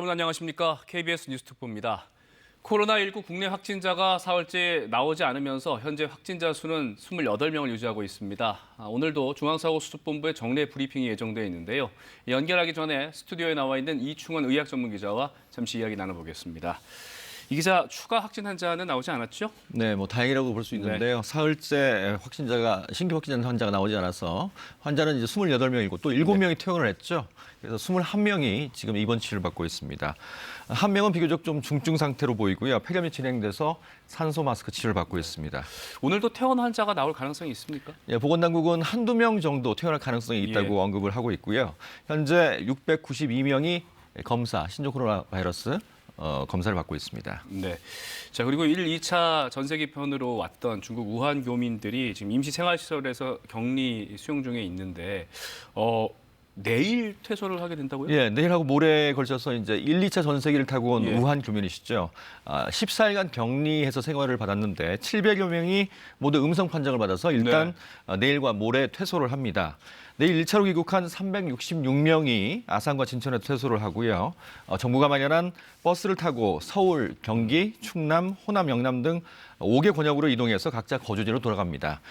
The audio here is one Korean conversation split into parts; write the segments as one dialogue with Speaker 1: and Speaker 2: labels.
Speaker 1: 여러분 안녕하십니까? KBS 뉴스특보입니다. 코로나19 국내 확진자가 사흘째 나오지 않으면서 현재 확진자 수는 28명을 유지하고 있습니다. 오늘도 중앙사고수습본부의 정례 브리핑이 예정되어 있는데요. 연결하기 전에 스튜디오에 나와 있는 이충원 의학전문기자와 잠시 이야기 나눠보겠습니다. 이 기자, 추가 확진 환자는 나오지 않았죠?
Speaker 2: 네, 다행이라고 볼 수 있는데요. 사흘째 신규 확진자 환자가 나오지 않아서 환자는 이제 28명이고 또 7명이 퇴원을 했죠. 그래서 21명이 지금 입원 치료를 받고 있습니다. 한 명은 비교적 좀 중증 상태로 보이고요. 폐렴이 진행돼서 산소 마스크 치료를 받고 있습니다.
Speaker 1: 오늘도 퇴원 환자가 나올 가능성이 있습니까?
Speaker 2: 예, 보건당국은 한두 명 정도 퇴원할 가능성이 있다고 언급을 하고 있고요. 현재 692명이 신종 코로나 바이러스 검사를 받고 있습니다.
Speaker 1: 네. 자, 그리고 1, 2차 전세 기편으로 왔던 중국 우한 교민들이 지금 임시생활시설에서 격리 수용 중에 있는데, 내일 퇴소를 하게 된다고요?
Speaker 2: 예, 내일하고 모레에 걸쳐서 이제 1, 2차 전세기를 타고 온
Speaker 1: 예.
Speaker 2: 우한 교민이시죠. 14일간 격리해서 생활을 받았는데 700여 명이 모두 음성 판정을 받아서 일단 내일과 모레 퇴소를 합니다. 내일 1차로 귀국한 366명이 아산과 진천에 퇴소를 하고요. 정부가 마련한 버스를 타고 서울, 경기, 충남, 호남, 영남 등 5개 권역으로 이동해서 각자 거주지로 돌아갑니다.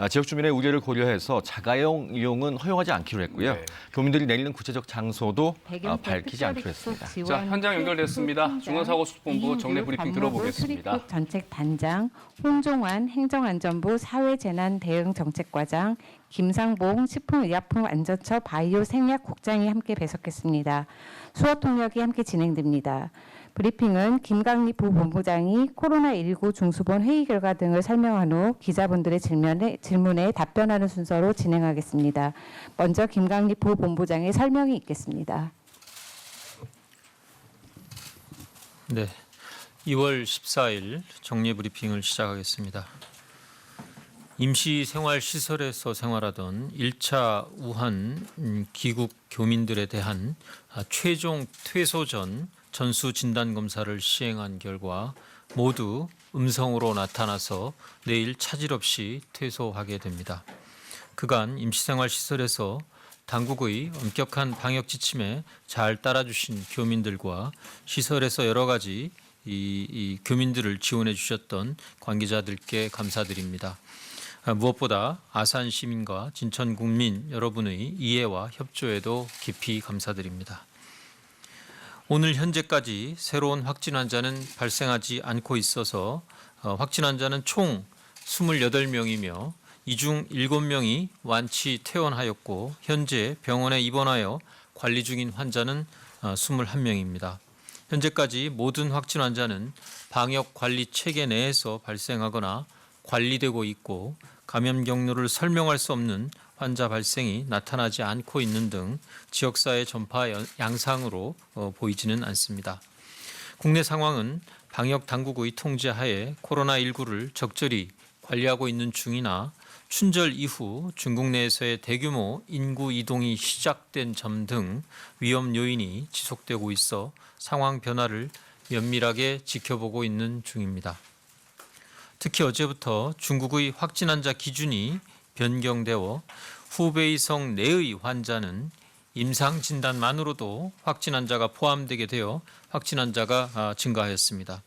Speaker 2: 지역 주민의 우려를 고려해서 자가용 이용은 허용하지 않기로 했고요.
Speaker 1: 네.
Speaker 2: 교민들이 내리는 구체적 장소도 밝히지 않기로 했습니다.
Speaker 1: 자, 현장 연결됐습니다. 중앙사고수습본부 정례 브리핑 들어보겠습니다.
Speaker 3: 출입국 정책단장, 홍종환 행정안전부 사회재난대응정책과장, 김상봉 식품의약품안전처 바이오생약국장이 함께 배석했습니다. 수어 통역이 함께 진행됩니다. 브리핑은 김강립 부본부장이 코로나19 중수본 회의 결과 등을 설명한 후 기자분들의 질문에 답변하는 순서로 진행하겠습니다. 먼저 김강립 부본부장의 설명이 있겠습니다.
Speaker 4: 네, 2월 14일 정례 브리핑을 시작하겠습니다. 임시생활시설에서 생활하던 1차 우한 귀국 교민들에 대한 최종 퇴소 전 전수진단검사를 시행한 결과 모두 음성으로 나타나서 내일 차질 없이 퇴소하게 됩니다. 그간 임시생활시설에서 당국의 엄격한 방역 지침에 잘 따라주신 교민들과 시설에서 여러 가지 이 교민들을 지원해 주셨던 관계자들께 감사드립니다. 무엇보다 아산 시민과 진천 국민 여러분의 이해와 협조에도 깊이 감사드립니다. 오늘 현재까지 새로운 확진 환자는 발생하지 않고 있어서 확진 환자는 총 28명이며 이 중 7명이 완치 퇴원하였고 현재 병원에 입원하여 관리 중인 환자는 21명입니다. 현재까지 모든 확진 환자는 방역 관리 체계 내에서 발생하거나 관리되고 있고 감염 경로를 설명할 수 없는 환자 발생이 나타나지 않고 있는 등 지역사회 전파 양상으로 보이지는 않습니다. 국내 상황은 방역 당국의 통제하에 코로나19를 적절히 관리하고 있는 중이나 춘절 이후 중국 내에서의 대규모 인구 이동이 시작된 점 등 위험 요인이 지속되고 있어 상황 변화를 면밀하게 지켜보고 있는 중입니다. 특히 어제부터 중국의 확진 환자 기준이 변경되어 후베이성 내의 환자는 임상 진단만으로도 확진 환자가 포함되게 되어 확진 환자가 증가하였습니다.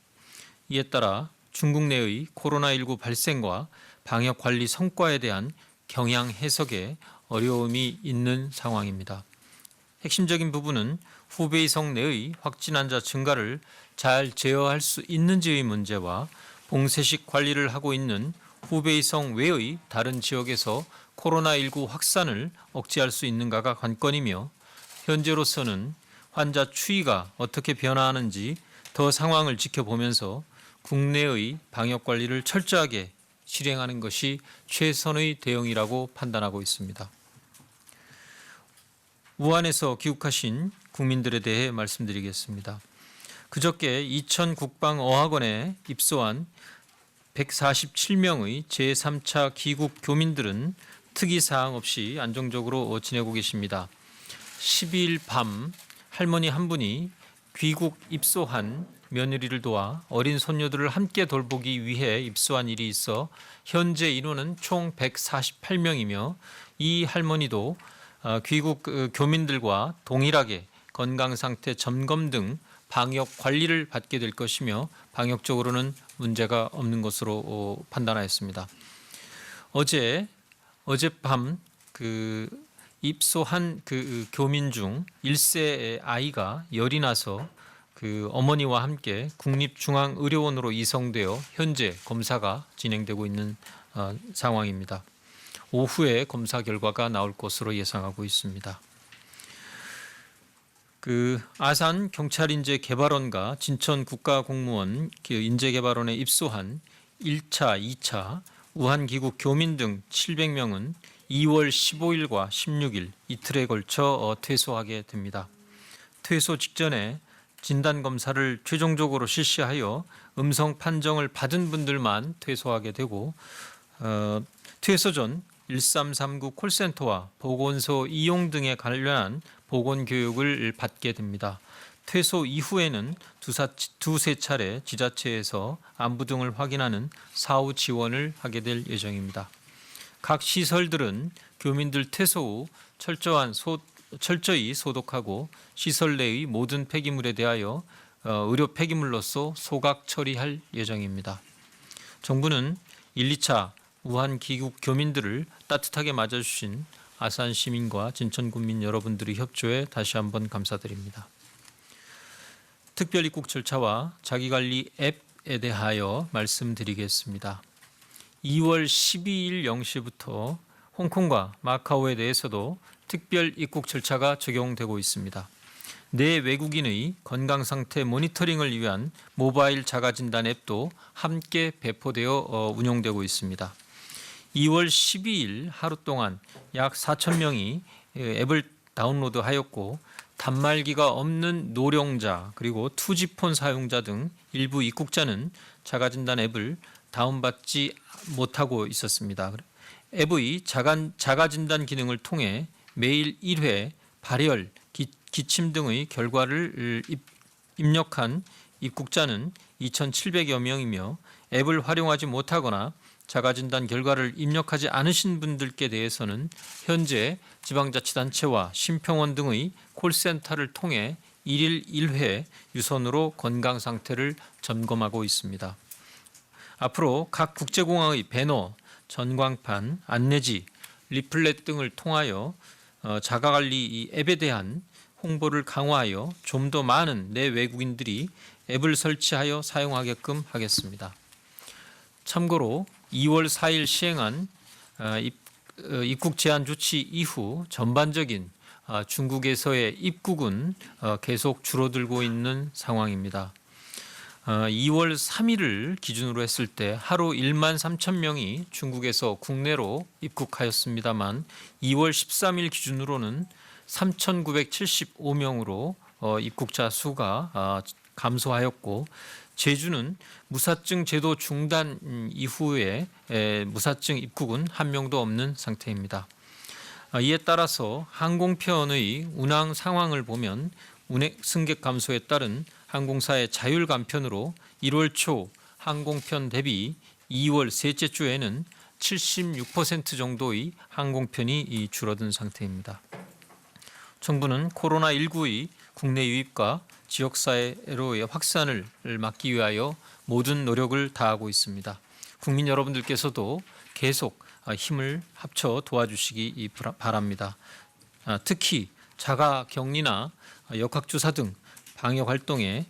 Speaker 4: 이에 따라 중국 내의 코로나19 발생과 방역 관리 성과에 대한 경향 해석에 어려움이 있는 상황입니다. 핵심적인 부분은 후베이성 내의 확진 환자 증가를 잘 제어할 수 있는지의 문제와 봉쇄식 관리를 하고 있는 후베이성 외의 다른 지역에서 코로나19 확산을 억제할 수 있는가가 관건이며 현재로서는 환자 추이가 어떻게 변화하는지 더 상황을 지켜보면서 국내의 방역 관리를 철저하게 실행하는 것이 최선의 대응이라고 판단하고 있습니다. 우한에서 귀국하신 국민들에 대해 말씀드리겠습니다. 그저께 이천 국방어학원에 입소한 147명의 제3차 귀국 교민들은 특이사항 없이 안정적으로 지내고 계십니다. 12일 밤 할머니 한 분이 귀국 입소한 며느리를 도와 어린 손녀들을 함께 돌보기 위해 입소한 일이 있어 현재 인원은 총 148명이며 이 할머니도 귀국 교민들과 동일하게 건강 상태 점검 등 방역 관리를 받게 될 것이며 방역적으로는 문제가 없는 것으로 판단하였습니다. 어젯밤 입소한 교민 중 1세 아이가 열이 나서 어머니와 함께 국립중앙의료원으로 이송되어 현재 검사가 진행되고 있는 상황입니다. 오후에 검사 결과가 나올 것으로 예상하고 있습니다. 아산 경찰인재개발원과 진천 국가공무원 인재개발원에 입소한 1차, 2차 우한 귀국 교민 등 700명은 2월 15일과 16일 이틀에 걸쳐 퇴소하게 됩니다. 퇴소 직전에 진단검사를 최종적으로 실시하여 음성 판정을 받은 분들만 퇴소하게 되고 퇴소 전 1339 콜센터와 보건소 이용 등에 관련한 보건교육을 받게 됩니다. 퇴소 이후에는 두세 차례 지자체에서 안부 등을 확인하는 사후 지원을 하게 될 예정입니다. 각 시설들은 교민들 퇴소 후 철저히 소독하고 시설 내의 모든 폐기물에 대하여 의료 폐기물로서 소각 처리할 예정입니다. 정부는 1, 2차 우한 귀국 교민들을 따뜻하게 맞아주신 아산 시민과 진천 군민 여러분들의 협조에 다시 한번 감사드립니다. 특별 입국 절차와 자기관리 앱에 대하여 말씀드리겠습니다. 2월 12일 0시부터 홍콩과 마카오에 대해서도 특별 입국 절차가 적용되고 있습니다. 내 외국인의 건강 상태 모니터링을 위한 모바일 자가진단 앱도 함께 배포되어 운영되고 있습니다. 2월 12일 하루 동안 약 4,000명이 앱을 다운로드하였고 단말기가 없는 노령자 그리고 투지폰 사용자 등 일부 입국자는 자가진단 앱을 다운받지 못하고 있었습니다. 앱의 자가진단 기능을 통해 매일 1회 발열, 기침 등의 결과를 입력한 입국자는 2,700여 명이며 앱을 활용하지 못하거나 자가진단 결과를 입력하지 않으신 분들께 대해서는 현재 지방자치단체와 심평원 등의 콜센터를 통해 1일 1회 유선으로 건강 상태를 점검하고 있습니다. 앞으로 각 국제공항의 배너, 전광판, 안내지, 리플렛 등을 통하여 자가관리 이 앱에 대한 홍보를 강화하여 좀 더 많은 내 외국인들이 앱을 설치하여 사용하게끔 하겠습니다. 참고로 2월 4일 시행한 입국 제한 조치 이후 전반적인 중국에서의 입국은 계속 줄어들고 있는 상황입니다. 2월 3일을 기준으로 했을 때 하루 1만 3천 명이 중국에서 국내로 입국하였습니다만 2월 13일 기준으로는 3,975명으로 입국자 수가 감소하였고 제주는 무사증 제도 중단 이후에 무사증 입국은 한 명도 없는 상태입니다. 이에 따라서 항공편의 운항 상황을 보면 운행 승객 감소에 따른 항공사의 자율 감편으로 1월 초 항공편 대비 2월 셋째 주에는 76% 정도의 항공편이 줄어든 상태입니다. 정부는 코로나19의 국내 유입과 지역사회로의 확산을 막기 위하여 모든 노력을 다하고 있습니다. 국민 여러분들께서도 계속 힘을 합쳐 도와주시기 바랍니다. 특히 자가격리나 역학조사 등 방역 활동에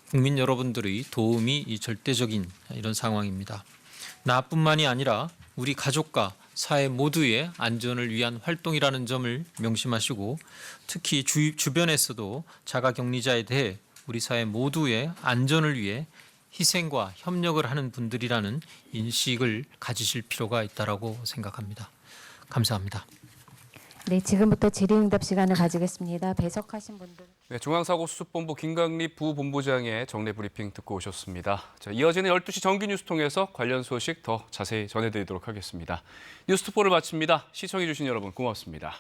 Speaker 4: 국민 여러분들의 도움이 절대적인 이런 상황입니다. 나뿐만이 아니라 우리 가족과 사회 모두의 안전을 위한 활동이라는 점을 명심하시고 특히 주변에서도 자가격리자에 대해 우리 사회 모두의 안전을 위해 희생과 협력을 하는 분들이라는 인식을 가지실 필요가 있다고 생각합니다. 감사합니다.
Speaker 3: 네, 지금부터 질의응답 시간을 가지겠습니다. 배석하신 분들.
Speaker 1: 네, 중앙사고수습본부 김강립 부본부장의 정례 브리핑 듣고 오셨습니다. 자, 이어지는 12시 정기 뉴스 통해서 관련 소식 더 자세히 전해드리도록 하겠습니다. 뉴스투포를 마칩니다. 시청해주신 여러분 고맙습니다.